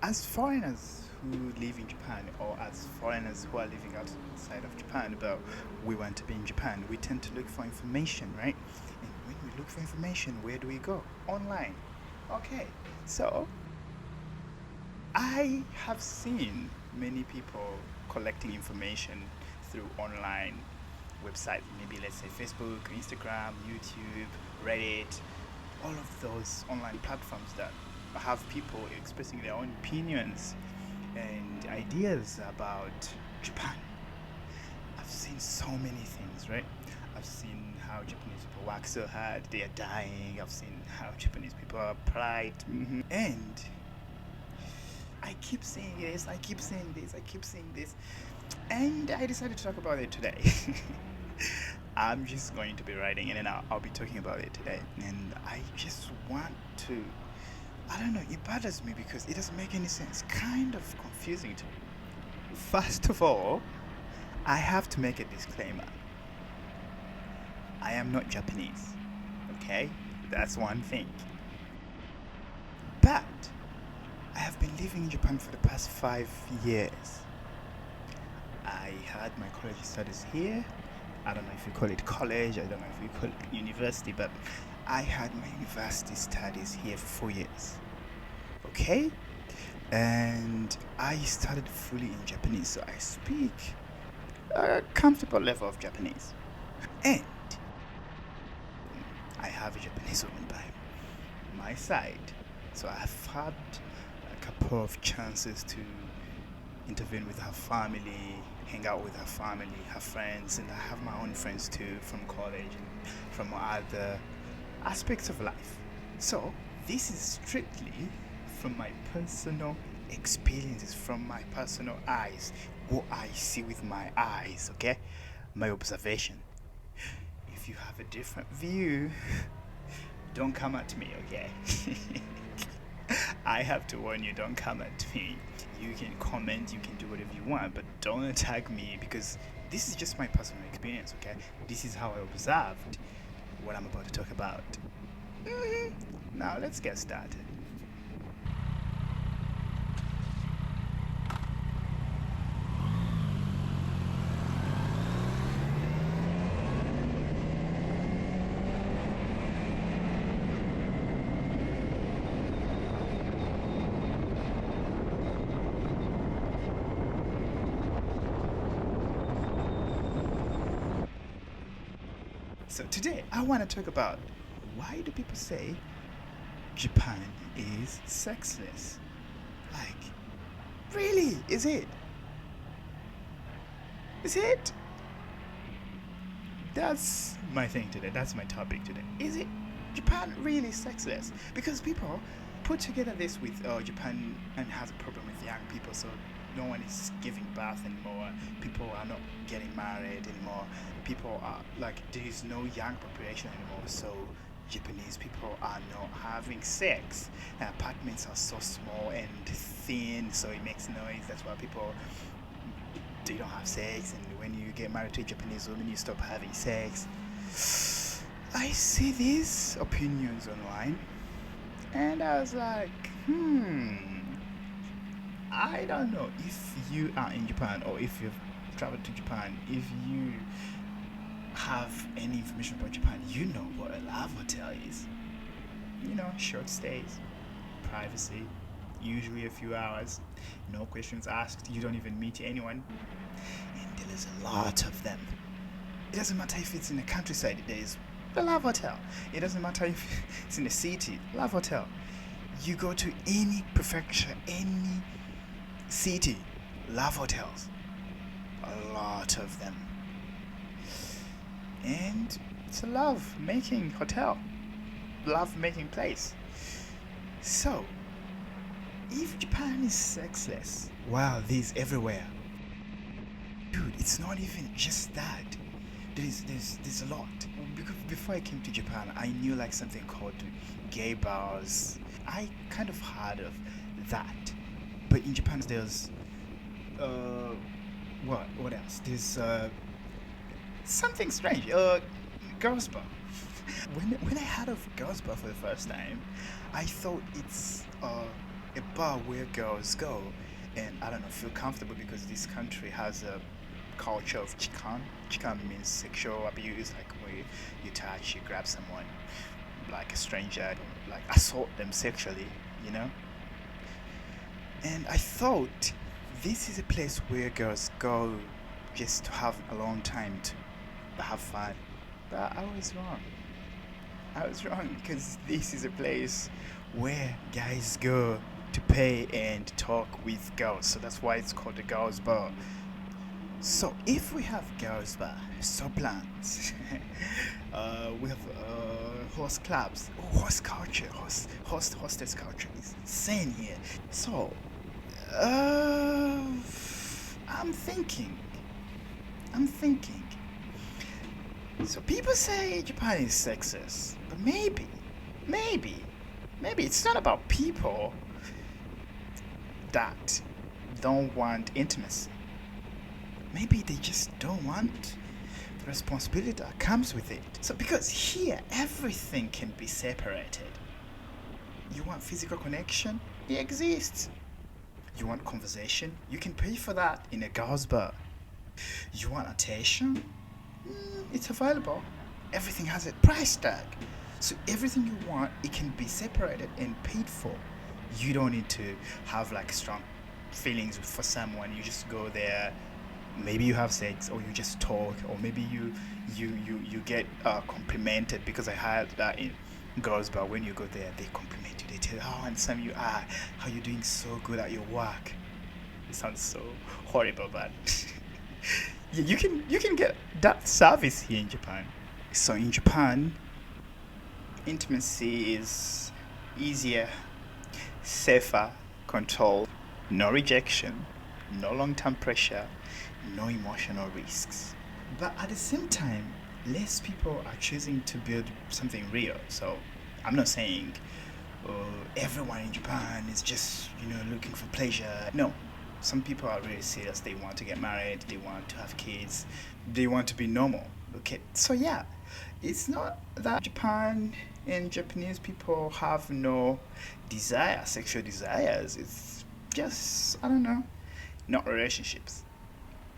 As foreigners who live in Japan, or as foreigners who are living outside of Japan, but we want to be in Japan, we tend to look for information, right? And when we look for information, where do we go? Online. Okay, so I have seen many people collecting information through online websites, maybe let's say Facebook, Instagram, YouTube, Reddit, all of those online platforms that have people expressing their own opinions and ideas about Japan. I've seen so many things, right? I've seen how Japanese people work so hard, they are dying. I've seen how Japanese people are polite. And I keep seeing this, I keep seeing this, I keep seeing this. And I decided to talk about it today. I'm just going to be writing and then I'll be talking about it today. And I just want to, I don't know, it bothers me because it doesn't make any sense. Kind of confusing to me. First of all, I have to make a disclaimer. I am not Japanese. Okay? That's one thing. But I have been living in Japan for the past 5 years. I had my college studies here. I don't know if you call it college, I don't know if you call it university, but I had my university studies here for 4 years. Okay? And I studied fully in Japanese, so I speak a comfortable level of Japanese. And I have a Japanese woman by my side, so I've had a couple of chances to intervene with her family, hang out with her family, her friends, and I have my own friends too from college and from other aspects of life. So, this is strictly from my personal experiences, from my personal eyes, what I see with my eyes, okay? My observation. If you have a different view, don't come at me, okay? I have to warn you, don't come at me. You can comment, you can do whatever you want, but don't attack me because this is just my personal experience, okay? This is how I observed what I'm about to talk about. Now, let's get started. So today I want to talk about why do people say Japan is sexless? Like, really? Is it? Is it? That's my thing today. That's my topic today. Is it Japan really sexless? Because people put together this with Japan and has a problem with young people, so no one is giving birth anymore. People are not getting married anymore. People are like there is no young population anymore. So Japanese people are not having sex. Apartments are so small and thin, so it makes noise. That's why people they don't have sex. And when you get married to a Japanese woman, you stop having sex. I see these opinions online, and I was like, I don't know if you are in Japan or if you've traveled to Japan, if you have any information about Japan, you know what a love hotel is. You know, short stays, privacy, usually a few hours, no questions asked, you don't even meet anyone. And there is a lot of them. It doesn't matter if it's in the countryside, there is a love hotel. It doesn't matter if it's in the city, love hotel. You go to any prefecture, any city, love hotels. A lot of them. And it's a love making hotel, love making place. So, if Japan is sexless, wow, there's everywhere. Dude, it's not even just that. There's a lot. Because before I came to Japan, I knew like something called gay bars. I kind of heard of that. But in Japan, there's what else? There's something strange. Girls bar. When I heard of girls bar for the first time, I thought it's a a bar where girls go and I don't know, feel comfortable because this country has a culture of chikan. Chikan means sexual abuse, like where you touch, you grab someone, like a stranger, like assault them sexually, you know? And I thought this is a place where girls go just to have a long time to have fun. But I was wrong. I was wrong because this is a place where guys go to pay and talk with girls. So that's why it's called the girls bar. So if we have girls bar, subplants, we have host clubs, host culture, hostess culture is insane here. So uh, I'm thinking, I'm thinking. So people say Japan is sexist, but maybe it's not about people that don't want intimacy. Maybe they just don't want the responsibility that comes with it. So because here everything can be separated. You want physical connection? It exists. You want conversation? You can pay for that in a girls' bar. You want attention? It's available. Everything has a price tag. So everything you want, it can be separated and paid for. You don't need to have like strong feelings for someone. You just go there. Maybe you have sex, or you just talk, or maybe you get complimented, because I heard that in girls' bar when you go there, they compliment you. They tell you how handsome you are, how you're doing so good at your work. It sounds so horrible, but yeah, you can get that service here in Japan. So in Japan, intimacy is easier, safer, controlled, no rejection, no long-term pressure, no emotional risks. But at the same time, less people are choosing to build something real. So I'm not saying everyone in Japan is just looking for pleasure. No, some people are really serious. They want to get married. They want to have kids. They want to be normal. Okay, so yeah, it's not that Japan and Japanese people have no desire, sexual desires. It's just, I don't know, not relationships.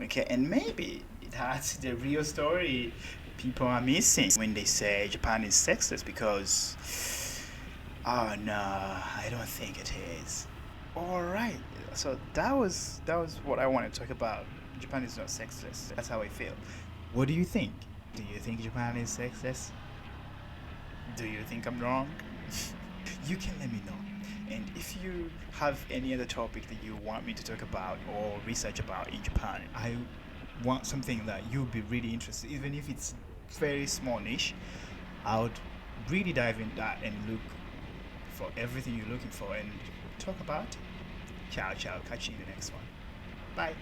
Okay, and maybe that's the real story people are missing when they say Japan is sexless, because oh no, I don't think it is. All right, so that was what I want to talk about. Japan is not sexless. That's how I feel. What do you think? Do you think Japan is sexless? Do you think I'm wrong? You can let me know. And if you have any other topic that you want me to talk about or research about in Japan, I want something that you'll be really interested, even if it's very small niche. I would really dive in that and look for everything you're looking for and talk about it. Ciao, ciao. Catch you in the next one. Bye.